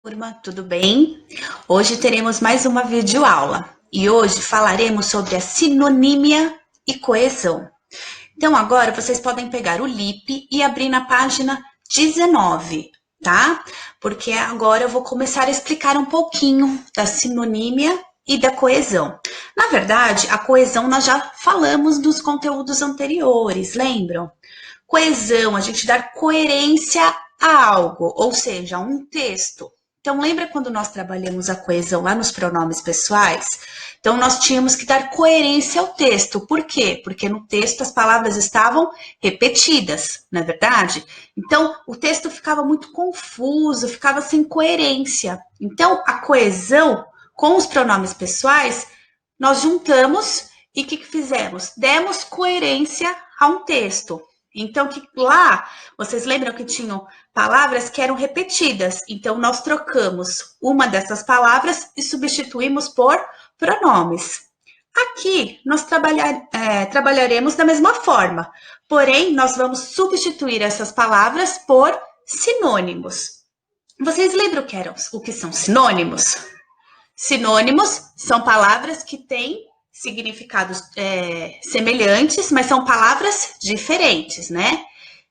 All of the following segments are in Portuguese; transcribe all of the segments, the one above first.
Turma, tudo bem? Hoje teremos mais uma videoaula e hoje falaremos sobre a sinonímia e coesão. Então agora vocês podem pegar o LIP e abrir na página 19, tá? Porque agora eu vou começar a explicar um pouquinho da sinonímia e da coesão. Na verdade, a coesão nós já falamos nos conteúdos anteriores, lembram? Coesão, a gente dar coerência a algo, ou seja, a um texto. Então, lembra quando nós trabalhamos a coesão lá nos pronomes pessoais? Então, nós tínhamos que dar coerência ao texto. Por quê? Porque no texto as palavras estavam repetidas, não é verdade? Então, o texto ficava muito confuso, ficava sem coerência. Então, a coesão com os pronomes pessoais, nós juntamos e o que fizemos? Demos coerência a um texto. Então, que lá, vocês lembram que tinham palavras que eram repetidas. Então, nós trocamos uma dessas palavras e substituímos por pronomes. Aqui, nós trabalharemos da mesma forma, porém, nós vamos substituir essas palavras por sinônimos. Vocês lembram o que são sinônimos? Sinônimos são palavras que têm significados semelhantes, mas são palavras diferentes, né?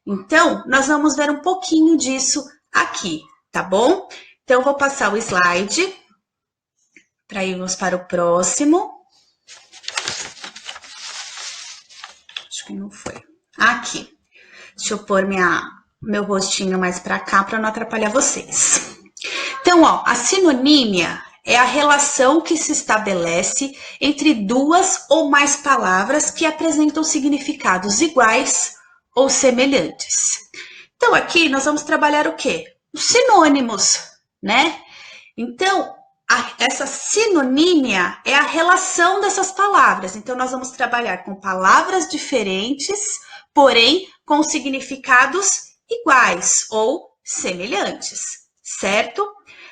Então, nós vamos ver um pouquinho disso aqui, tá bom? Então, eu vou passar o slide para irmos para o próximo. Acho que não foi. Aqui. Deixa eu pôr meu rostinho mais para cá para não atrapalhar vocês. Então, ó, a sinonímia é a relação que se estabelece entre duas ou mais palavras que apresentam significados iguais ou semelhantes. Então, aqui nós vamos trabalhar o quê? Os sinônimos, né? Então, essa sinonímia é a relação dessas palavras. Então, nós vamos trabalhar com palavras diferentes, porém com significados iguais ou semelhantes, certo?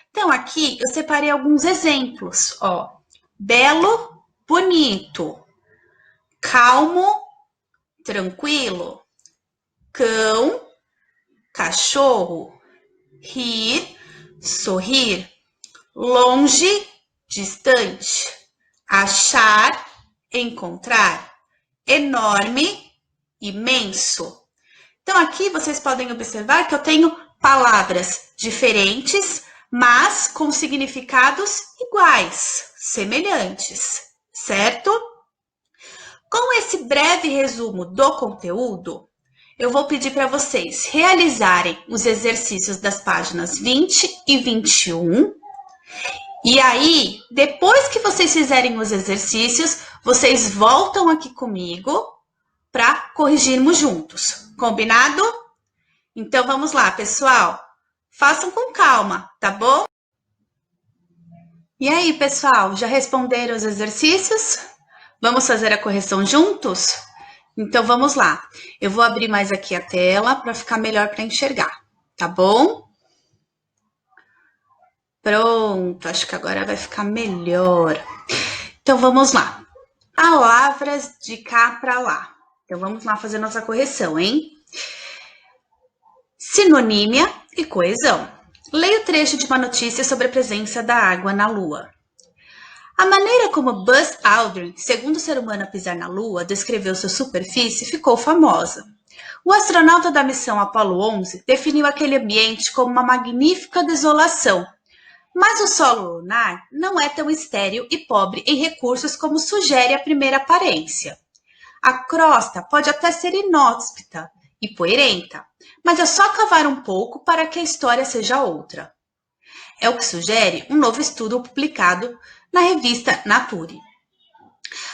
Então, aqui eu separei alguns exemplos, ó. Belo, bonito. Calmo, tranquilo. Cão, cachorro. Rir, sorrir. Longe, distante. Achar, encontrar. Enorme, imenso. Então, aqui vocês podem observar que eu tenho palavras diferentes, mas com significados iguais, semelhantes, certo? Com esse breve resumo do conteúdo, eu vou pedir para vocês realizarem os exercícios das páginas 20 e 21. E aí, depois que vocês fizerem os exercícios, vocês voltam aqui comigo para corrigirmos juntos. Combinado? Então, vamos lá, pessoal. Façam com calma, tá bom? E aí, pessoal, já responderam os exercícios? Vamos fazer a correção juntos? Então, vamos lá. Eu vou abrir mais aqui a tela para ficar melhor para enxergar, tá bom? Pronto, acho que agora vai ficar melhor. Então, vamos lá. Palavras de cá para lá. Então, vamos lá fazer nossa correção, hein? Sinonímia e coesão. Leia o trecho de uma notícia sobre a presença da água na Lua. A maneira como Buzz Aldrin, segundo ser humano a pisar na Lua, descreveu sua superfície ficou famosa. O astronauta da missão Apollo 11 definiu aquele ambiente como uma magnífica desolação. Mas o solo lunar não é tão estéril e pobre em recursos como sugere a primeira aparência. A crosta pode até ser inóspita e poeirenta, mas é só cavar um pouco para que a história seja outra. É o que sugere um novo estudo publicado na revista Nature.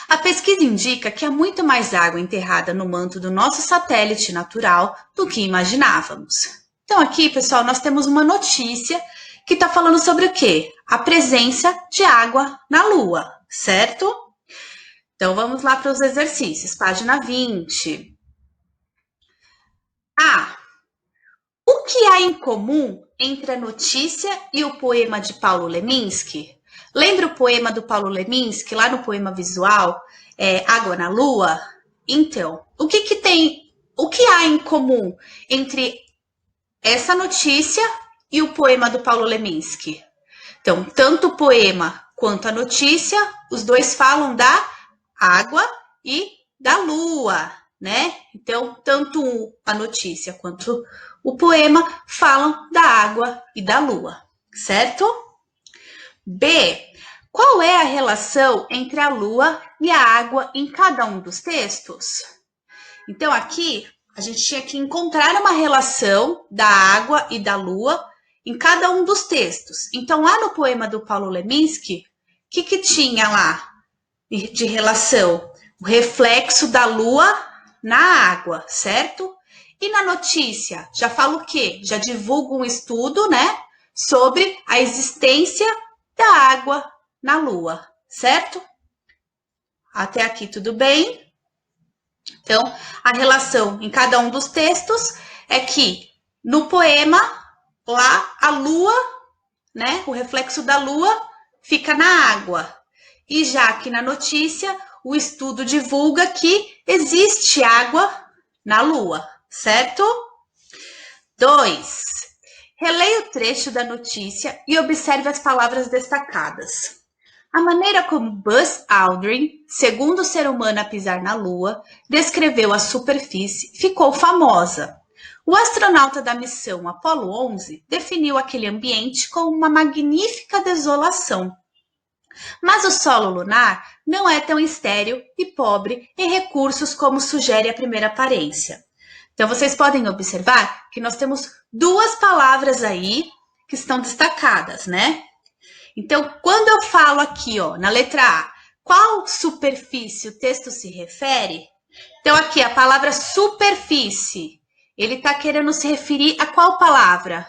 A pesquisa indica que há muito mais água enterrada no manto do nosso satélite natural do que imaginávamos. Então aqui, pessoal, nós temos uma notícia que está falando sobre o quê? A presença de água na Lua, certo? Então vamos lá para os exercícios, página 20. O que há em comum entre a notícia e o poema de Paulo Leminski? Lembra o poema do Paulo Leminski, lá no poema visual, Água na Lua? Então, o que há em comum entre essa notícia e o poema do Paulo Leminski? Então, tanto o poema quanto a notícia, os dois falam da água e da lua, né? Então, tanto a notícia quanto o poema falam da água e da lua, certo? B. Qual é a relação entre a lua e a água em cada um dos textos? Então, aqui, a gente tinha que encontrar uma relação da água e da lua em cada um dos textos. Então, lá no poema do Paulo Leminski, o que tinha lá de relação? O reflexo da lua na água, certo? E na notícia, já fala o quê? Já divulga um estudo, né? Sobre a existência da água na lua, certo? Até aqui tudo bem? Então, a relação em cada um dos textos é que no poema, lá a lua, né, o reflexo da lua fica na água. E já aqui na notícia, o estudo divulga que existe água na lua, certo? 2. Releia o trecho da notícia e observe as palavras destacadas. A maneira como Buzz Aldrin, segundo ser humano a pisar na Lua, descreveu a superfície ficou famosa. O astronauta da missão Apollo 11 definiu aquele ambiente como uma magnífica desolação. Mas o solo lunar não é tão estéril e pobre em recursos como sugere a primeira aparência. Então, vocês podem observar que nós temos duas palavras aí que estão destacadas, né? Então, quando eu falo aqui, ó, na letra A, qual superfície o texto se refere? Então, aqui, a palavra superfície, ele está querendo se referir a qual palavra?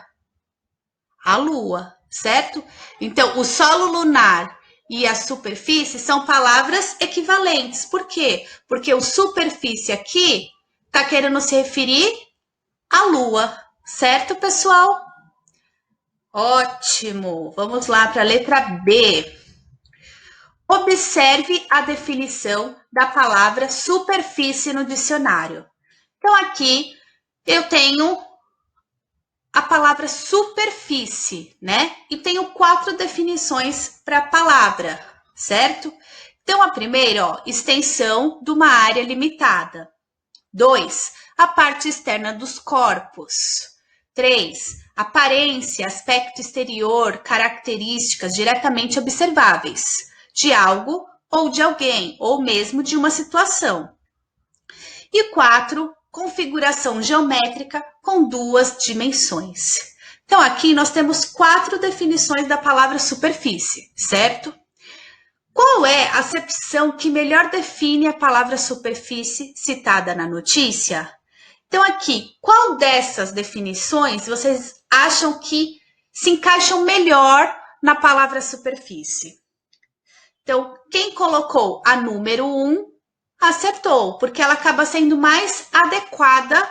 A Lua, certo? Então, o solo lunar e a superfície são palavras equivalentes. Por quê? Porque o superfície aqui está querendo se referir à Lua, certo, pessoal? Ótimo! Vamos lá para a letra B. Observe a definição da palavra superfície no dicionário. Então, aqui eu tenho a palavra superfície, né? E tenho 4 definições para a palavra, certo? Então, a primeira, ó, extensão de uma área limitada. 2, a parte externa dos corpos. 3, aparência, aspecto exterior, características diretamente observáveis de algo ou de alguém, ou mesmo de uma situação. E 4, configuração geométrica com 2 dimensões. Então, aqui nós temos 4 definições da palavra superfície, certo? Qual é a acepção que melhor define a palavra superfície citada na notícia? Então, aqui, qual dessas definições vocês acham que se encaixam melhor na palavra superfície? Então, quem colocou a número 1 acertou, porque ela acaba sendo mais adequada,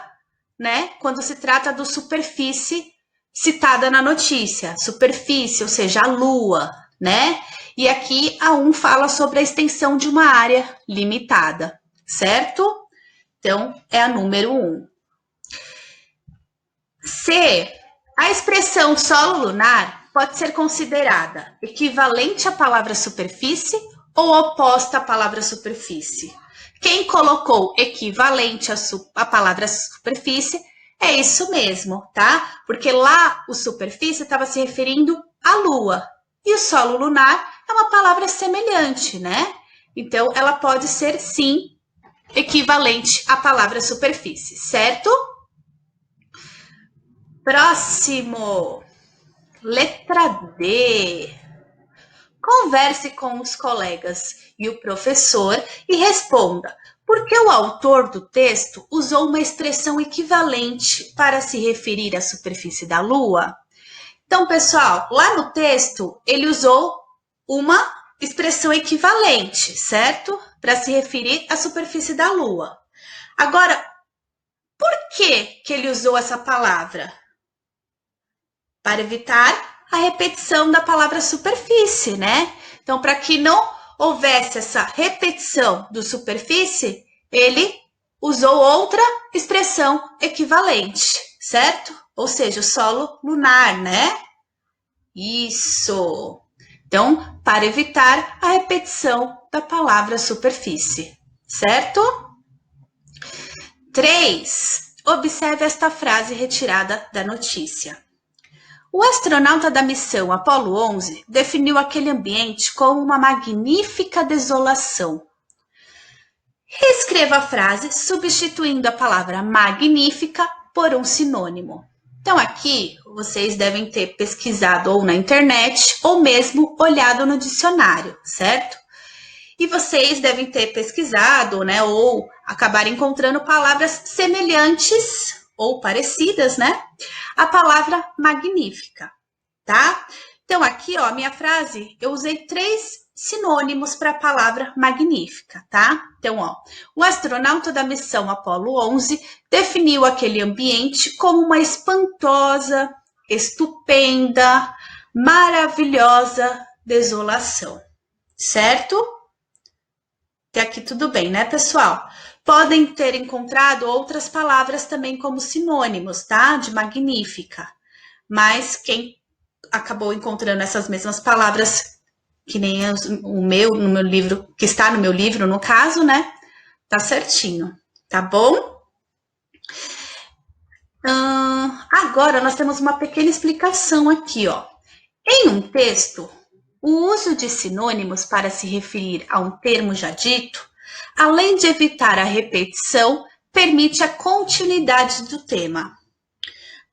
né, quando se trata do superfície citada na notícia. Superfície, ou seja, a lua, né? E aqui a 1 fala sobre a extensão de uma área limitada, certo? Então, é a número 1. C. A expressão solo lunar pode ser considerada equivalente à palavra superfície ou oposta à palavra superfície. Quem colocou equivalente à palavra superfície é isso mesmo, tá? Porque lá o superfície estava se referindo à Lua e o solo lunar é uma palavra semelhante, né? Então, ela pode ser, sim, equivalente à palavra superfície, certo? Próximo, letra D. Converse com os colegas e o professor e responda por que o autor do texto usou uma expressão equivalente para se referir à superfície da Lua. Então, pessoal, lá no texto ele usou uma expressão equivalente, certo? Para se referir à superfície da Lua. Agora, por que ele usou essa palavra? Para evitar a repetição da palavra superfície, né? Então, para que não houvesse essa repetição do superfície, ele usou outra expressão equivalente, certo? ou seja, o solo lunar, né? Isso. Então, para evitar a repetição da palavra superfície, certo? 3. Observe esta frase retirada da notícia. O astronauta da missão Apollo 11 definiu aquele ambiente como uma magnífica desolação. Reescreva a frase substituindo a palavra magnífica por um sinônimo. Então, aqui vocês devem ter pesquisado ou na internet ou mesmo olhado no dicionário, certo? E vocês devem ter pesquisado, né, ou acabar encontrando palavras semelhantes ou parecidas, né, à palavra magnífica, tá? Então, aqui, ó, a minha frase, eu usei 3 sinônimos para a palavra magnífica, tá? Então, ó, o astronauta da missão Apollo 11 definiu aquele ambiente como uma espantosa, estupenda, maravilhosa desolação, certo? Até aqui tudo bem, né, pessoal? Podem ter encontrado outras palavras também como sinônimos, tá? De magnífica. Mas quem acabou encontrando essas mesmas palavras, que nem no meu livro, que está no meu livro, no caso, né? Tá certinho, tá bom? Agora nós temos uma pequena explicação aqui, ó. Em um texto, o uso de sinônimos para se referir a um termo já dito, além de evitar a repetição, permite a continuidade do tema.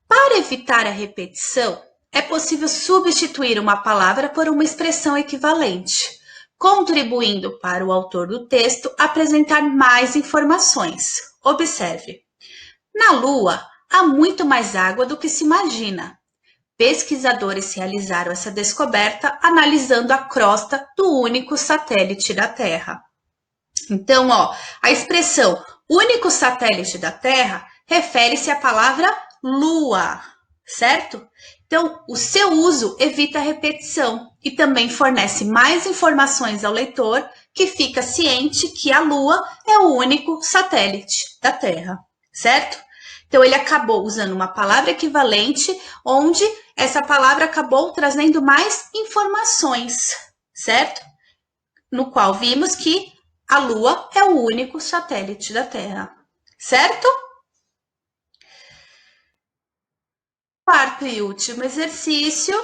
Para evitar a repetição, é possível substituir uma palavra por uma expressão equivalente, contribuindo para o autor do texto apresentar mais informações. Observe. Na Lua, há muito mais água do que se imagina. Pesquisadores realizaram essa descoberta analisando a crosta do único satélite da Terra. Então, ó, a expressão único satélite da Terra refere-se à palavra Lua, certo? Então, o seu uso evita a repetição e também fornece mais informações ao leitor, que fica ciente que a Lua é o único satélite da Terra, certo? Então, ele acabou usando uma palavra equivalente, onde essa palavra acabou trazendo mais informações, certo? No qual vimos que a Lua é o único satélite da Terra, certo? Quarto e último exercício.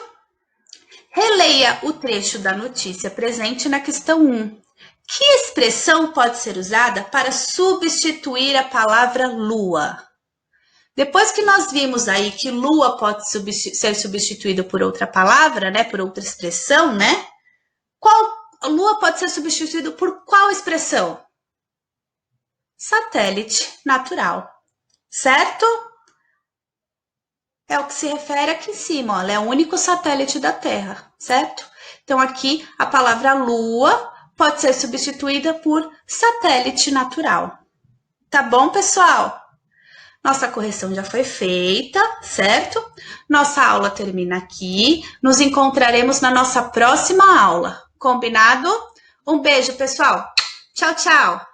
Releia o trecho da notícia presente na questão 1. Que expressão pode ser usada para substituir a palavra lua? Depois que nós vimos aí que lua pode ser substituído por outra palavra, né, por outra expressão, né? Lua pode ser substituído por qual expressão? Satélite natural, certo? É o que se refere aqui em cima, ó, ela é o único satélite da Terra, certo? Então, aqui, a palavra lua pode ser substituída por satélite natural. Tá bom, pessoal? Nossa correção já foi feita, certo? Nossa aula termina aqui. Nos encontraremos na nossa próxima aula. Combinado? Um beijo, pessoal. Tchau, tchau.